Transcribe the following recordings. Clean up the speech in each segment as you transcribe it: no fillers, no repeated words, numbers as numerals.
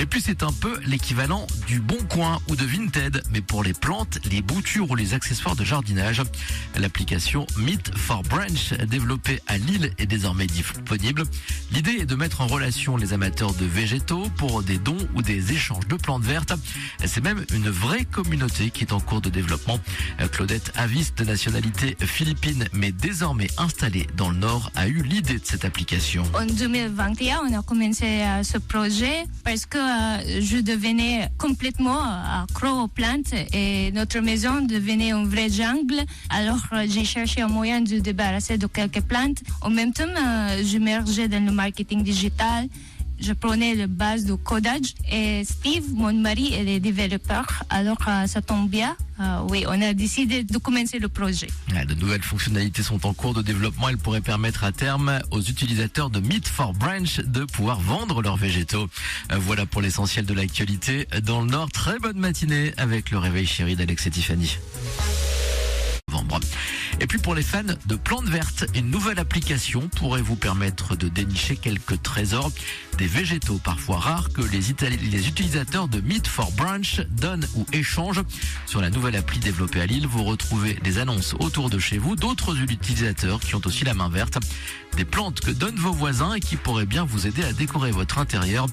puis c'est un peu l'équivalent du Bon Coin ou de Vinted, mais pour les plantes, les boutures ou les accessoires de jardinage. L'application Meet for Branch, développée à Lille, est désormais disponible. L'idée est de mettre en relation les amateurs de végétaux pour des dons ou des échanges de plantes vertes. C'est même une vraie communauté qui est en cours de développement. Claudette Avis, de nationalité philippine, mais désormais installée dans le Nord, a eu l'idée de cette application. En 2021, on a commencé ce projet parce que je devenais complètement accro aux plantes et notre maison devenait une vraie jungle. Alors j'ai cherché un moyen de débarrasser de quelques plantes. En même temps, je m'immergeais dans le marketing digital. Je prenais la base de codage et Steve, mon mari, il est développeur. Alors ça tombe bien. Oui, on a décidé de commencer le projet. De nouvelles fonctionnalités sont en cours de développement. Elles pourraient permettre à terme aux utilisateurs de Meet for Branch de pouvoir vendre leurs végétaux. Voilà pour l'essentiel de l'actualité dans le Nord. Très bonne matinée avec le réveil chéri d'Alex et Tiffany. Et puis pour les fans de plantes vertes, une nouvelle application pourrait vous permettre de dénicher quelques trésors, des végétaux parfois rares que les utilisateurs de Meet for Branch donnent ou échangent. Sur la nouvelle appli développée à Lille, vous retrouvez des annonces autour de chez vous d'autres utilisateurs qui ont aussi la main verte, des plantes que donnent vos voisins et qui pourraient bien vous aider à décorer votre intérieur.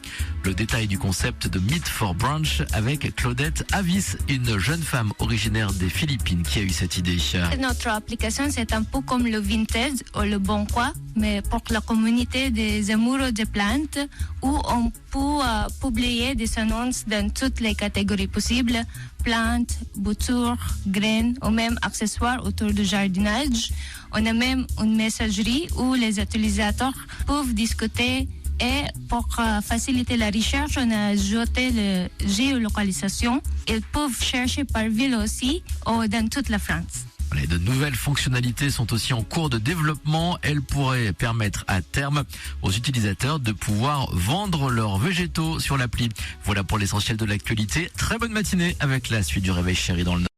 Le détail du concept de Meet for Branch avec Claudette Avis, une jeune femme originaire des Philippines qui a eu cette idée. Notre application, c'est un peu comme le Vinted ou le Bon Coin, mais pour la communauté des amoureux des plantes, où on peut publier des annonces dans toutes les catégories possibles, plantes, boutures, graines ou même accessoires autour du jardinage. On a même une messagerie où les utilisateurs peuvent discuter. Et pour faciliter la recherche, on a ajouté la géolocalisation. Ils peuvent chercher par ville aussi ou dans toute la France. De nouvelles fonctionnalités sont aussi en cours de développement. Elles pourraient permettre à terme aux utilisateurs de pouvoir vendre leurs végétaux sur l'appli. Voilà pour l'essentiel de l'actualité. Très bonne matinée avec la suite du réveil chéri dans le Nord.